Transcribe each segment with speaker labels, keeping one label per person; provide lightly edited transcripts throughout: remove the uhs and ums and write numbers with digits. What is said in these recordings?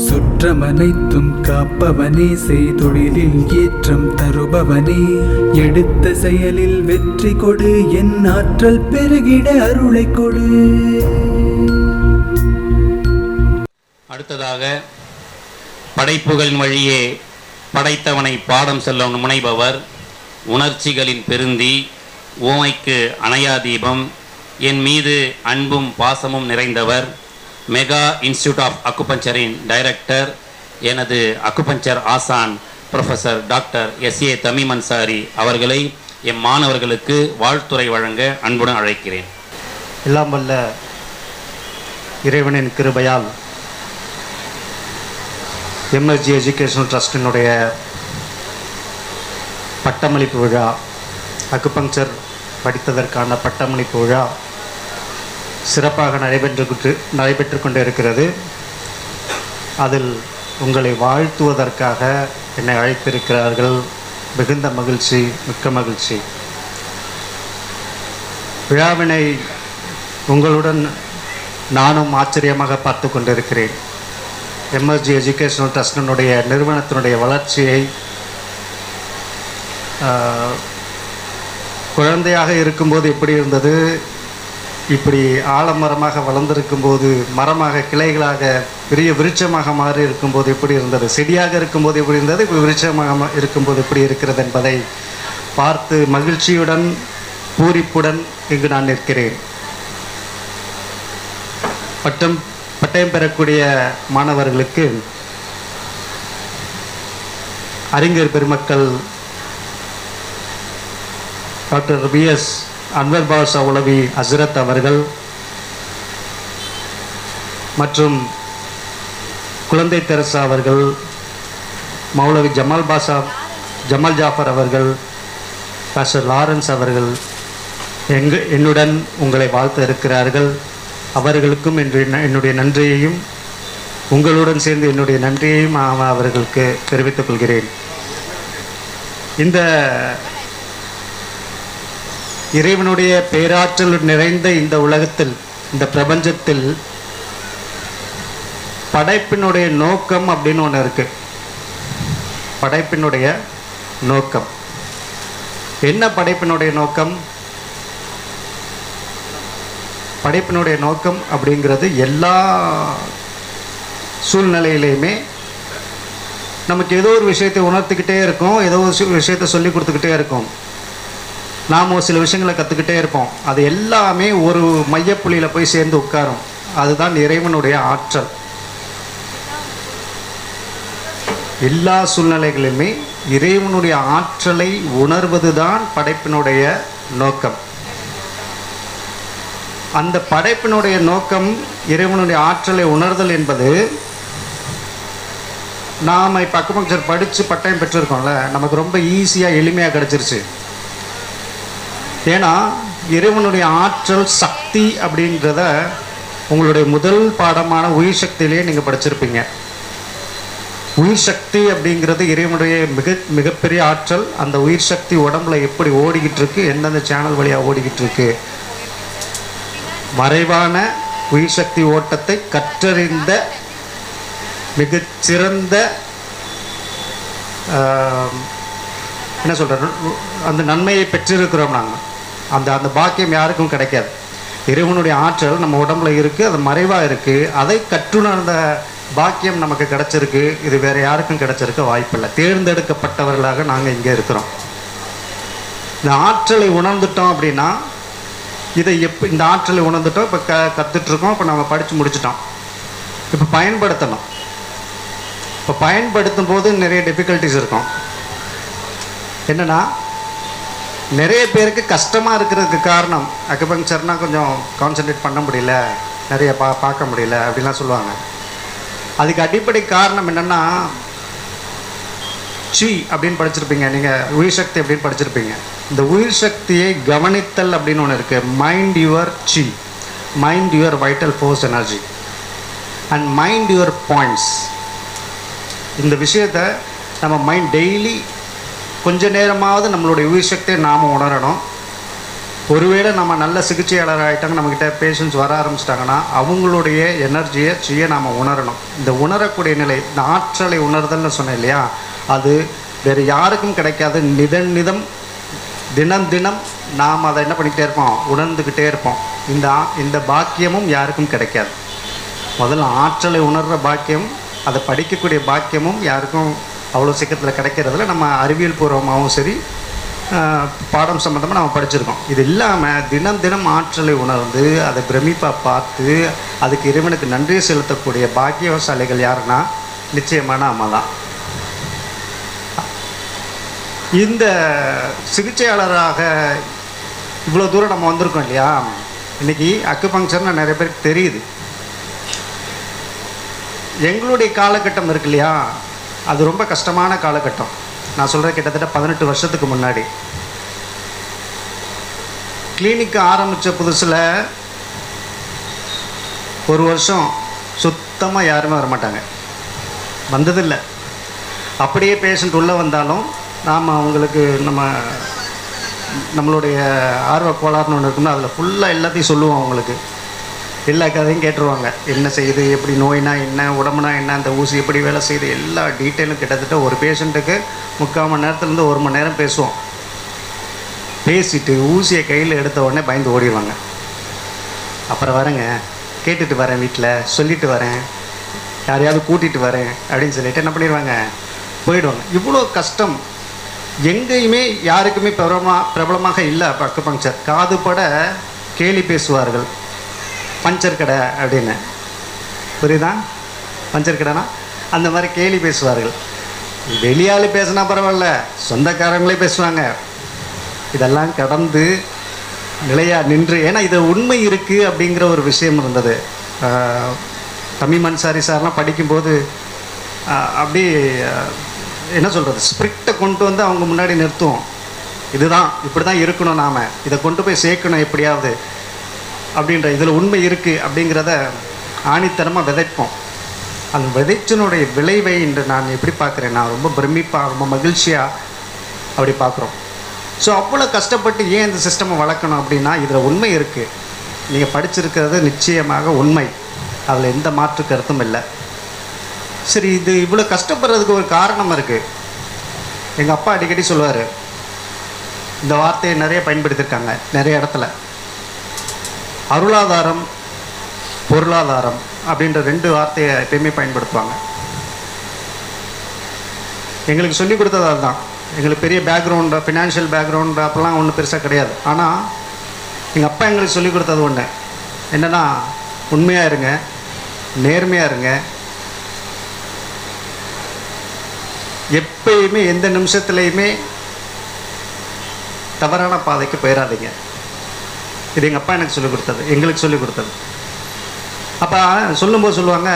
Speaker 1: சுற்றமனைத்தும் காப்பவனே, செய்தொழிலில் ஏற்றம் தருபவனே, எடுத்த செயலில் வெற்றி கொடு, என் ஆற்றல் பெருகிட அருளை கொடு.
Speaker 2: அடுத்ததாக படைப்புகளின் வழியே படைத்தவனை பாடம் சொல்ல முனைபவர், உணர்ச்சிகளின் பெருந்தி, ஓமைக்கு அணையா தீபம், என் மீது அன்பும் பாசமும் நிறைந்தவர், மெகா இன்ஸ்டிடியூட் ஆஃப் அக்குபஞ்சரின் டைரக்டர், எனது அக்குபஞ்சர் ஆசான் professor doctor SA. Tamim Ansari அவர்களை எம் மாணவர்களுக்கு வாழ்த்துரை வழங்க அன்புடன் அழைக்கிறேன்.
Speaker 3: எல்லாம் வல்ல இறைவனின் கிருபையால் எம்எஸ்ஜி எஜுகேஷனல் ட்ரஸ்டினுடைய பட்டமளிப்பு விழா, அக்குபஞ்சர் படித்ததற்கான பட்டமளிப்பு விழா சிறப்பாக நடைபெற்று கொண்டு இருக்கிறது. அதில் உங்களை வாழ்த்துவதற்காக என்னை அழைத்திருக்கிறார்கள். மிகுந்த மகிழ்ச்சி, மிக்க மகிழ்ச்சி. விழாவினை உங்களுடன் நானும் ஆச்சரியமாக பார்த்து கொண்டிருக்கிறேன். எம்எஸ்ஜி எஜுகேஷனல் ட்ரஸ்டினுடைய நிறுவனத்தினுடைய வளர்ச்சியை குழந்தையாக இருக்கும்போது எப்படி இருந்தது, இப்படி ஆலமரமாக வளர்ந்திருக்கும் போது, மரமாக கிளைகளாக பெரிய விருட்சமாக மாறி இருக்கும்போது எப்படி இருந்தது, செடியாக இருக்கும்போது எப்படி இருந்தது, இப்போ விருட்சமாக இருக்கும்போது எப்படி இருக்கிறது என்பதை பார்த்து மகிழ்ச்சியுடன் பூரிப்புடன் இங்கு நான் நிற்கிறேன். பட்டயம் பெறக்கூடிய மாணவர்களுக்கு அறிஞர் பெருமக்கள் டாக்டர் B.S. அன்வர் பாஷா உலவி ஹசரத் அவர்கள் மற்றும் குழந்தை தெரசா அவர்கள், மௌலவி ஜமால் ஜாஃபர் அவர்கள், பாஸ்டர் லாரன்ஸ் அவர்கள் என்னுடன் உங்களை வாழ்த்த இருக்கிறார்கள். அவர்களுக்கும் என்னுடைய நன்றியையும், உங்களுடன் சேர்ந்து என்னுடைய நன்றியையும் அவர்களுக்கு தெரிவித்துக் கொள்கிறேன். இந்த இறைவனுடைய பேராற்றல் நிறைந்த இந்த உலகத்தில், இந்த பிரபஞ்சத்தில் படைப்பினுடைய நோக்கம் அப்படின்னு ஒன்று இருக்கு. படைப்பினுடைய நோக்கம் என்ன? படைப்பினுடைய நோக்கம், படைப்பினுடைய நோக்கம் அப்படிங்கிறது எல்லா சூழ்நிலையிலையுமே நமக்கு ஏதோ ஒரு விஷயத்தை உணர்த்திக்கிட்டே இருக்கும், ஏதோ ஒரு விஷயத்தை சொல்லி கொடுத்துக்கிட்டே இருக்கும். நாம் ஒரு சில விஷயங்களை கற்றுக்கிட்டே இருப்போம். அது எல்லாமே ஒரு மையப்புள்ளியில் போய் சேர்ந்து உட்காரும். அதுதான் இறைவனுடைய ஆற்றல். எல்லா சூழ்நிலைகளிலுமே இறைவனுடைய ஆற்றலை உணர்வது தான் படைப்பினுடைய நோக்கம். அந்த படைப்பினுடைய நோக்கம் இறைவனுடைய ஆற்றலை உணர்தல் என்பது, நாம் இப்போ அக்குபஞ்சர் படித்து பட்டயம் பெற்றிருக்கோம்ல, நமக்கு ரொம்ப ஈஸியாக எளிமையாக கிடச்சிருச்சு. ஏன்னா இறைவனுடைய ஆற்றல் சக்தி அப்படின்றத உங்களுடைய முதல் பாடமான உயிர் சக்தியிலேயே நீங்கள் படிச்சிருப்பீங்க. உயிர் சக்தி அப்படிங்கிறது இறைவனுடைய மிகப்பெரிய ஆற்றல். அந்த உயிர் சக்தி உடம்புல எப்படி ஓடிக்கிட்டு இருக்கு, எந்தெந்த சேனல் வழியாக ஓடிக்கிட்டு இருக்கு, மறைவான உயிர் சக்தி ஓட்டத்தை கற்றறிந்த மிகச்சிறந்த என்ன சொல்கிற அந்த நன்மையை பெற்றிருக்கிறோம் நாங்கள். அந்த பாக்கியம் யாருக்கும் கிடைக்காது. இறைவனுடைய ஆற்றல் நம்ம உடம்புல இருக்குது, அது மறைவாக இருக்குது. அதை கற்றுணர்ந்த பாக்கியம் நமக்கு கிடைச்சிருக்கு. இது வேறு யாருக்கும் கிடைச்சிருக்க வாய்ப்பில்லை. தேர்ந்தெடுக்கப்பட்டவர்களாக நாங்கள் இங்கே இருக்கிறோம். இந்த ஆற்றலை உணர்ந்துட்டோம் அப்படின்னா, இந்த ஆற்றலை உணர்ந்துட்டோம், இப்போ கற்றுட்ருக்கோம், இப்போ நம்ம படித்து முடிச்சிட்டோம். இப்போ பயன்படுத்தணும். இப்போ பயன்படுத்தும் போது நிறைய டிஃபிகல்ட்டிஸ் இருக்கும். என்னென்னா, நிறைய பேருக்கு கஷ்டமாக இருக்கிறதுக்கு காரணம், அக்குபஞ்சர்னால் கொஞ்சம் கான்சன்ட்ரேட் பண்ண முடியல, நிறைய பார்க்க முடியல அப்படின்லாம் சொல்லுவாங்க. அதுக்கு அடிப்படை காரணம் என்னென்னா, சி அப்படின்னு படிச்சிருப்பீங்க நீங்கள், உயிர் சக்தி அப்படின்னு படிச்சிருப்பீங்க. இந்த உயிர் சக்தியை கவனித்தல் அப்படின்னு ஒன்று இருக்குது. Mind your C, mind your vital force energy and mind your points. இந்த விஷயத்தை நம்ம மைண்ட் டெய்லி கொஞ்ச நேரமாவது நம்மளுடைய உயிர் சக்தியை நாம் உணரணும். ஒருவேளை நம்ம நல்ல சிகிச்சையாளர் ஆகிட்டாங்க, நம்மக்கிட்ட பேஷண்ட்ஸ் வர ஆரம்பிச்சிட்டாங்கன்னா அவங்களுடைய எனர்ஜியை நாம் உணரணும். இந்த உணரக்கூடிய நிலை, இந்த ஆற்றலை உணர்தல்னு சொன்னேன் இல்லையா, அது வேறு யாருக்கும் கிடைக்காது. நிதம் தினம் தினம் நாம் அதை என்ன பண்ணிக்கிட்டே இருப்போம், உணர்ந்துக்கிட்டே இருப்போம். இந்த பாக்கியமும் யாருக்கும் கிடைக்காது. முதல்ல ஆற்றலை உணர்கிற பாக்கியம், அதை படிக்கக்கூடிய பாக்கியமும் யாருக்கும் அவ்வளோ சீக்கிரத்தில் கிடைக்கிறதுல நம்ம அறிவியல் பூர்வமாகவும் சரி பாடம் சம்மந்தமாக நம்ம படிச்சிருக்கோம். இது இல்லாமல் தினம் தினம் ஆற்றலை உணர்ந்து அதை பிரமிப்பாக பார்த்து அதுக்கு இறைவனுக்கு நன்றி செலுத்தக்கூடிய பாக்கியசாலிகள் யாருன்னா நிச்சயமான அம்மா தான். இந்த சிகிச்சையாளராக இவ்வளோ தூரம் நம்ம வந்திருக்கோம் இல்லையா, இன்றைக்கி அக்குபங்க்சர்னு நிறைய பேருக்கு தெரியுது. எங்களுடைய காலகட்டம் இருக்கு இல்லையா, அது ரொம்ப கஷ்டமான காலகட்டம். நான் சொல்கிறேன், கிட்டத்தட்ட 18 வருஷத்துக்கு முன்னாடி கிளினிக் ஆரம்பித்த புதுசில் ஒரு வருஷம் சுத்தமாக யாருமே வரமாட்டாங்க, வந்ததில்லை. அப்படியே பேஷண்ட் உள்ளே வந்தாலும் நாம் அவங்களுக்கு நம்மளுடைய ஆர்வ கோளாறுன்னு ஒன்று இருக்குன்னா அதில் ஃபுல்லாக எல்லாத்தையும் சொல்லுவோம். அவங்களுக்கு எல்லா கதையும் கேட்டுருவாங்க. என்ன செய்யுது, எப்படி நோய்னா என்ன, உடம்புனா என்ன, அந்த ஊசி எப்படி வேலை செய்யுது, எல்லா டீட்டெயிலும் கிட்டத்தட்ட ஒரு பேஷண்ட்டுக்கு 3/4 மணி நேரத்துலேருந்து 1 மணி நேரம் பேசுவோம். பேசிட்டு ஊசியை கையில் எடுத்த உடனே பயந்து ஓடிடுவாங்க. அப்புறம் வரேங்க, கேட்டுட்டு வரேன், வீட்டில் சொல்லிட்டு வரேன், யாரையாவது கூட்டிகிட்டு வரேன் அப்படின்னு சொல்லிட்டு என்ன பண்ணிடுவாங்க, போயிடுவாங்க. இவ்வளோ கஷ்டம் எங்கேயுமே யாருக்குமே பிரபலமாக இல்லை. அக்குபங்க்சர் காதுபட கேலி பேசுவார்கள். பஞ்சர் கடை அப்படின்னு, புரியுதா, பஞ்சர் கடைனா அந்த மாதிரி கேலி பேசுவார்கள். வெளியால் பேசினா பரவாயில்ல, சொந்தக்காரங்களே பேசுவாங்க. இதெல்லாம் கடந்து நிலையாக நின்று, ஏன்னா இது உண்மை இருக்குது அப்படிங்கிற ஒரு விஷயம் இருந்தது. தமிழ் அன்சாரி சார்லாம் படிக்கும்போது அப்படி என்ன சொல்கிறது, ஸ்பிரிக்டை கொண்டு வந்து அவங்க முன்னாடி நிறுத்துவோம். இதுதான், இப்படி தான் இருக்கணும், நாம் இதை கொண்டு போய் சேர்க்கணும் எப்படியாவது அப்படின்ற, இதில் உண்மை இருக்குது அப்படிங்கிறத ஆணித்தனமாக விதைப்போம். அந்த விதைச்சினுடைய விளைவை இன்று நான் எப்படி பார்க்குறேன், நான் ரொம்ப பிரமிப்பாக ரொம்ப மகிழ்ச்சியாக அப்படி பார்க்குறோம். ஸோ அவ்வளோ கஷ்டப்பட்டு ஏன் இந்த சிஸ்டமை வளர்க்கணும் அப்படின்னா, இதில் உண்மை இருக்குது. நீங்கள் படிச்சிருக்கிறது நிச்சயமாக உண்மை, அதில் எந்த மாற்று கருத்தும் இல்லை. சரி, இது இவ்வளோ கஷ்டப்படுறதுக்கு ஒரு காரணம் இருக்குது. எங்கள் அப்பா அடிக்கடி சொல்லுவார், இந்த வார்த்தையை நிறைய பயன்படுத்தியிருக்காங்க நிறைய இடத்துல. அருளாதாரம், பொருளாதாரம் அப்படின்ற 2 வார்த்தையை எப்பயுமே பயன்படுத்துவாங்க. எங்களுக்கு சொல்லிக் கொடுத்தது அதுதான். எங்களுக்கு பெரிய பேக்ரவுண்டு, ஃபினான்ஷியல் பேக்ரவுண்டு அப்போல்லாம் ஒன்றும் பெருசாக கிடையாது. ஆனால் எங்கள் அப்பா எங்களுக்கு சொல்லிக் கொடுத்தது ஒன்று என்னென்னா, உண்மையாக இருங்க, நேர்மையாக இருங்க, எப்பயுமே எந்த நிமிஷத்துலையுமே தவறான பாதைக்கு போயிடாதீங்க. இது எங்கள் அப்பா எனக்கு சொல்லிக் கொடுத்தது, எங்களுக்கு சொல்லிக் கொடுத்தது. அப்போ சொல்லும்போது சொல்லுவாங்க,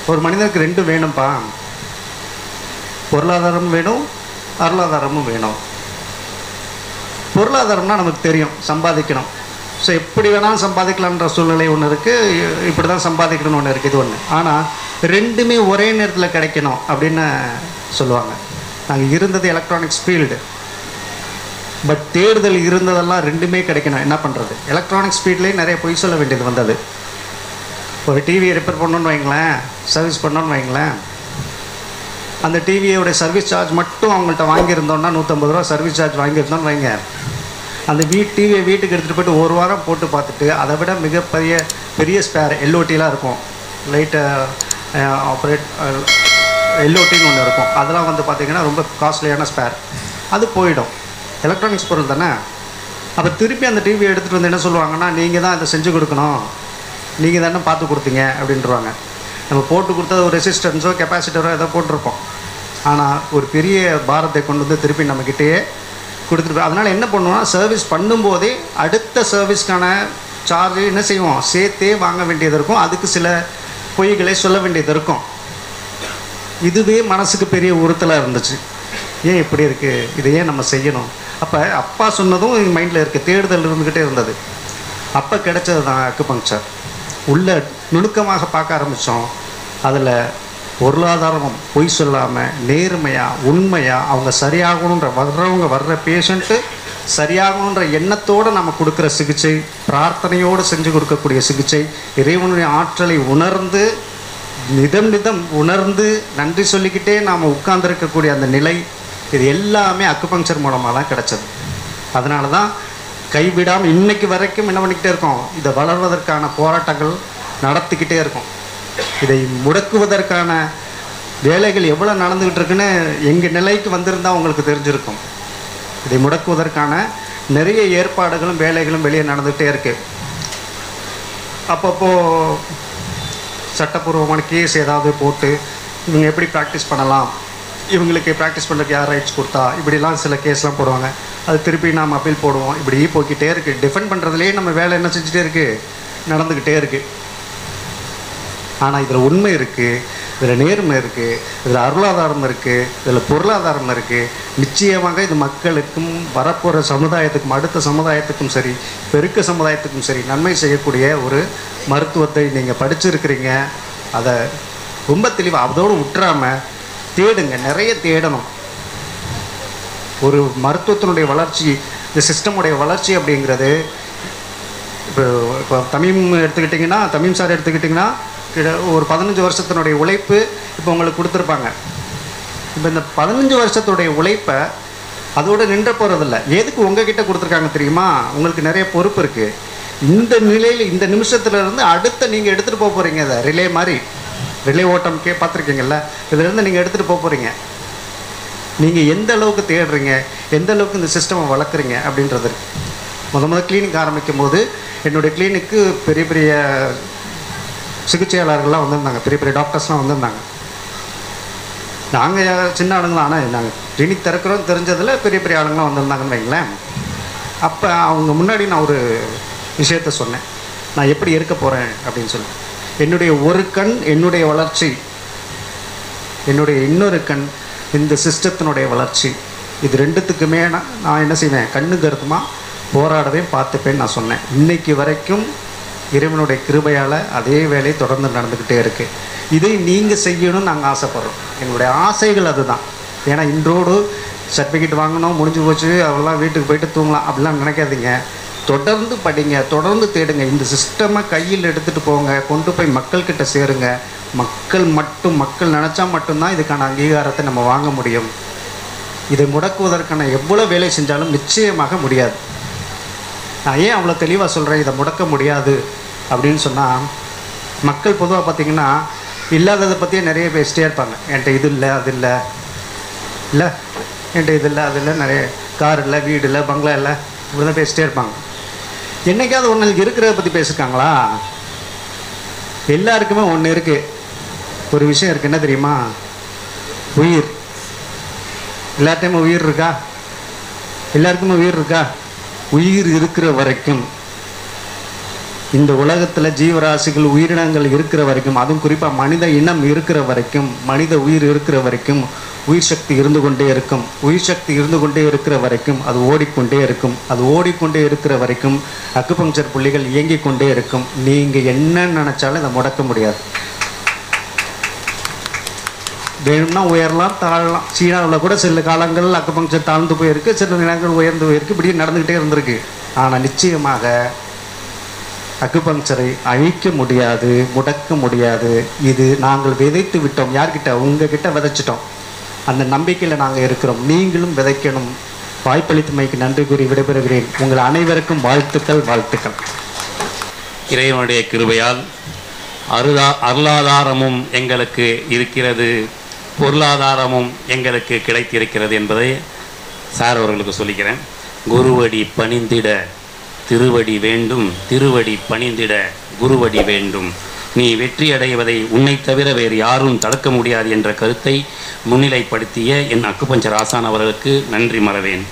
Speaker 3: ஒரு மனிதனுக்கு 2 வேணும்ப்பா, பொருளாதாரமும் வேணும், அருளாதாரமும் வேணும். பொருளாதாரம்னா நமக்கு தெரியும், சம்பாதிக்கணும். ஸோ எப்படி வேணாலும் சம்பாதிக்கலான்ற சூழ்நிலை ஒன்று இருக்குது, இப்படி தான் சம்பாதிக்கணும்னு ஒன்று இருக்குது, இது ஒன்று. ஆனால் 2மே ஒரே நேரத்தில் கிடைக்கணும் அப்படின்னு சொல்லுவாங்க. நாங்கள் இருந்தது எலக்ட்ரானிக்ஸ் ஃபீல்டு, பட் தேடுதல் இருந்ததெல்லாம் 2மே கிடைக்கணும். என்ன பண்ணுறது, எலக்ட்ரானிக்ஸ் ஃபீல்ட்லேயே நிறைய பொய் சொல்ல வேண்டியது வந்தது. ஒரு டிவியை ரிப்பேர் பண்ணணுன்னு வைங்களேன், சர்வீஸ் பண்ணணுன்னு வைங்களேன், அந்த டிவியோட சர்வீஸ் சார்ஜ் மட்டும் அவங்கள்ட்ட வாங்கியிருந்தோன்னா 150 ரூபா சர்வீஸ் சார்ஜ் வாங்கியிருந்தோன்னு வைங்க, அந்த டிவியை வீட்டுக்கு எடுத்துகிட்டு போய்ட்டு 1 வாரம் போட்டு பார்த்துட்டு அதை விட பெரிய ஸ்பேர் எல்ஓடிலாம் இருக்கும், லைட்டு ஆப்ரேட் எல்ஓடின்னு ஒன்று இருக்கும், அதெல்லாம் வந்து பார்த்திங்கன்னா ரொம்ப காஸ்ட்லியான ஸ்பேர், அது போயிடும். எலக்ட்ரானிக்ஸ் பொருள் தானே. அப்போ திருப்பி அந்த டிவியை எடுத்துகிட்டு வந்து என்ன சொல்லுவாங்கன்னா, நீங்கள் தான் இதை செஞ்சு கொடுக்கணும், நீங்கள் தானே பார்த்து கொடுத்தீங்க அப்படின்ட்டுருவாங்க. நம்ம போட்டு கொடுத்தது ஒரு ரெசிஸ்டன்ஸோ கெப்பாசிட்டரோ ஏதோ போட்டிருப்போம். ஆனால் ஒரு பெரிய பாரத்தை கொண்டு வந்து திருப்பி நம்மக்கிட்டேயே கொடுத்துட்டு, அதனால் என்ன பண்ணுவோம்னா, சர்வீஸ் பண்ணும்போதே அடுத்த சர்வீஸ்க்கான சார்ஜ் என்ன செய்வோம், சேர்த்தே வாங்க வேண்டியது இருக்கும். அதுக்கு சில பொய்களை சொல்ல வேண்டியது இருக்கும். இதுவே மனசுக்கு பெரிய உறுத்தலாக இருந்துச்சு. ஏன் இப்படி இருக்குது, இதை ஏன் நம்ம செய்யணும்? அப்போ அப்பா சொன்னதும் எங்கள் மைண்டில் இருக்குது, தேடுதல் இருந்துக்கிட்டே இருந்தது. அப்போ கிடைச்சது தான் அக்குபங்க்சர். உள்ள நுணுக்கமாக பார்க்க ஆரம்பித்தோம். அதில் பொருளாதாரம் பொய் சொல்லாமல் நேர்மையாக உண்மையாக அவங்க சரியாகணுன்ற வர்ற பேஷண்ட்டு சரியாகுன்ற எண்ணத்தோடு நம்ம கொடுக்குற சிகிச்சை, பிரார்த்தனையோடு செஞ்சு கொடுக்கக்கூடிய சிகிச்சை, இறைவனுடைய ஆற்றலை உணர்ந்து நிதம் உணர்ந்து நன்றி சொல்லிக்கிட்டே நாம் உட்கார்ந்துருக்கக்கூடிய அந்த நிலை, இது எல்லாமே அக்குபங்க்சர் மூலமாக தான் கிடச்சது. அதனால தான் கைவிடாமல் இன்னைக்கு வரைக்கும் என்ன பண்ணிக்கிட்டே இருக்கோம், இதை வளர்வதற்கான போராட்டங்கள் நடத்திக்கிட்டே இருக்கோம். இதை முடக்குவதற்கான வேலைகள் எவ்வளோ நடந்துக்கிட்டு இருக்குன்னு எங்கள் நிலைக்கு வந்திருந்தால் உங்களுக்கு தெரிஞ்சிருக்கும். இதை முடக்குவதற்கான நிறைய ஏற்பாடுகளும் வேலைகளும் வெளியே நடந்துகிட்டே இருக்குது. அப்பப்போ சட்டப்பூர்வமான கேஸ் ஏதாவது போட்டு இவங்க எப்படி ப்ராக்டிஸ் பண்ணலாம், இவங்களுக்கு ப்ராக்டிஸ் பண்ணுறதுக்கு யார் ரைட்ஸ் கொடுத்தா, இப்படிலாம் சில கேஸ்லாம் போடுவாங்க. அது திருப்பி நாம் அப்பீல் போடுவோம். இப்படி போய்கிட்டே இருக்குது. டிஃபெண்ட் பண்ணுறதுலேயே நம்ம வேலை என்ன செஞ்சுட்டே இருக்குது, நடந்துக்கிட்டே இருக்குது. ஆனால் இதில் உண்மை இருக்குது, இதில் நேர்மை இருக்குது, இதில் அருளாதாரம் இருக்குது, இதில் பொருளாதாரம் இருக்குது. நிச்சயமாக இது மக்களுக்கும் வரப்போகிற சமுதாயத்துக்கும் அடுத்த சமுதாயத்துக்கும் சரி பெருக்க சமுதாயத்துக்கும் சரி நன்மை செய்யக்கூடிய ஒரு மருத்துவத்தை நீங்கள் படிச்சிருக்கிறீங்க. அதை ரொம்ப தெளிவாக அதோடு விட்டுறாமல் தேடுங்க, நிறைய தேடணும். ஒரு மருத்துவத்தினுடைய வளர்ச்சி, இந்த சிஸ்டமுடைய வளர்ச்சி அப்படிங்கிறது இப்போ தமீம் எடுத்துக்கிட்டிங்கன்னா, தமீம் சார் எடுத்துக்கிட்டிங்கன்னா ஒரு 15 வருஷத்தினுடைய உழைப்பு இப்போ உங்களுக்கு கொடுத்துருப்பாங்க. இப்போ இந்த 15 வருஷத்துடைய உழைப்பை அதோடு நின்ற போகிறதில்ல. எதுக்கு உங்ககிட்ட கொடுத்துருக்காங்க தெரியுமா? உங்களுக்கு நிறைய பொறுப்பு இருக்குது. இந்த நிலையில் இந்த நிமிஷத்துலேருந்து அடுத்த நீங்கள் எடுத்துகிட்டு போக போகிறீங்க. அதை ரிலே மாதிரி, ரிலே ஓட்டம் பார்த்துருக்கீங்கல்ல, இதிலேருந்து நீங்கள் எடுத்துகிட்டு போக போகிறீங்க. நீங்கள் எந்த அளவுக்கு தேடுறீங்க, எந்த அளவுக்கு இந்த சிஸ்டமை வளர்க்குறீங்க அப்படின்றது. முதல் கிளினிக் ஆரம்பிக்கும் போது என்னுடைய கிளினிக்கு பெரிய பெரிய சிகிச்சையாளர்கள்லாம் வந்திருந்தாங்க, பெரிய பெரிய டாக்டர்ஸ்லாம் வந்திருந்தாங்க. நாங்கள் சின்ன ஆளுங்களாம், ஆனால் நாங்கள் கிளினிக் திறக்கிறோம் தெரிஞ்சதில் பெரிய பெரிய ஆளுங்களாம் வந்திருந்தாங்கன்னு வைங்களேன். அப்போ அவங்க முன்னாடி நான் ஒரு விஷயத்த சொன்னேன், நான் எப்படி இருக்க போகிறேன் அப்படின்னு சொல்லி. என்னுடைய ஒரு கண் என்னுடைய வளர்ச்சி, என்னுடைய இன்னொரு கண் இந்த சிஸ்டத்தினுடைய வளர்ச்சி. இது ரெண்டுத்துக்குமே நான் என்ன செய்வேன், கண்ணு கருத்துமாக போராடவே பார்த்துப்பேன்னு நான் சொன்னேன். இன்றைக்கு வரைக்கும் இறைவனுடைய கிருபையால் அதே வேலை தொடர்ந்து நடந்துக்கிட்டே இருக்குது. இதை நீங்கள் செய்யணும்னு நாங்கள் ஆசைப்படுறோம். என்னுடைய ஆசைகள் அதுதான். ஏன்னா இன்றோடு சர்டிஃபிகேட் வாங்கணும், முடிஞ்சு போச்சு, அவெல்லாம் வீட்டுக்கு போயிட்டு தூங்கலாம் அப்படிலாம் நினைக்காதீங்க. தொடர்ந்து படிங்க, தொடர்ந்து தேடுங்க. இந்த சிஸ்டமை கையில் எடுத்துகிட்டு போங்க, கொண்டு போய் மக்கள்கிட்ட சேருங்க. மக்கள் நினச்சா மட்டும்தான் இதுக்கான அங்கீகாரத்தை நம்ம வாங்க முடியும். இதை முடக்குவதற்கான எவ்வளோ வேலை செஞ்சாலும் நிச்சயமாக முடியாது. நான் ஏன் அவ்வளோ தெளிவாக சொல்கிறேன் இதை முடக்க முடியாது அப்படின்னு சொன்னால், மக்கள் பொதுவாக பார்த்திங்கன்னா இல்லாததை பற்றியே நிறைய பேசிட்டே இருப்பாங்க. என்கிட்ட இது இல்லை, அது இல்லை, என்கிட்ட இது இல்லை, அது இல்லை, நிறைய கார் இல்லை, வீடு இல்லை, பங்களா இல்லை, இப்படி தான் பேசிட்டே இருப்பாங்க. என்றைக்காவது ஒன்று இருக்கிறத பற்றி பேசியிருக்காங்களா? எல்லாருக்குமே ஒன்று இருக்குது, ஒரு விஷயம் இருக்குது. என்ன தெரியுமா? உயிர். எல்லாத்தையுமே உயிர் இருக்கா? எல்லாருக்குமே உயிர் இருக்கா? உயிர் இருக்கிற வரைக்கும், இந்த உலகத்தில் ஜீவராசிகள் உயிரினங்கள் இருக்கிற வரைக்கும், அதுவும் குறிப்பாக மனித இனம் இருக்கிற வரைக்கும், மனித உயிர் இருக்கிற வரைக்கும் உயிர் சக்தி இருந்து கொண்டே இருக்கும். உயிர் சக்தி இருந்து கொண்டே இருக்கிற வரைக்கும் அது ஓடிக்கொண்டே இருக்கும். அது ஓடிக்கொண்டே இருக்கிற வரைக்கும் அக்குபங்க்சர் புள்ளிகள் இயங்கிக் கொண்டே இருக்கும். நீங்கள் என்ன நினச்சாலும் இதை முடக்க முடியாது. வேணும்னா உயரலாம், தாழலாம். சீனாவில் கூட சில காலங்கள் அக்குபங்க்சர் தாழ்ந்து போயிருக்கு, சில நிலங்கள் உயர்ந்து போயிருக்கு, இப்படி நடந்துக்கிட்டே இருந்திருக்கு. ஆனால் நிச்சயமாக அக்குபங்க்சரை அழிக்க முடியாது, முடக்க முடியாது. இது நாங்கள் விதைத்து விட்டோம். யார்கிட்ட? உங்ககிட்ட விதைச்சிட்டோம். அந்த நம்பிக்கையில் நாங்கள் இருக்கிறோம். நீங்களும் விதைக்கணும். வாய்ப்பளித்தமைக்கு நன்றி கூறி விடைபெறுகிறேன். உங்கள் அனைவருக்கும் வாழ்த்துக்கள்.
Speaker 2: இறைவனுடைய கிருபையால் அருளாதாரமும் எங்களுக்கு இருக்கிறது, பொருளாதாரமும் எங்களுக்கு கிடைத்திருக்கிறது என்பதை சார் அவர்களுக்கு சொல்லிக்கிறேன். குருவடி பணிந்திட திருவடி வேண்டும், திருவடி பணிந்திட குருவடி வேண்டும். நீ வெற்றி அடைவதை உன்னை தவிர வேறு யாரும் தடுக்க முடியாது என்ற கருத்தை முன்னிலைப்படுத்திய என் அக்குபஞ்சர் ஆசான் அவர்களுக்கு நன்றி மறவேன்.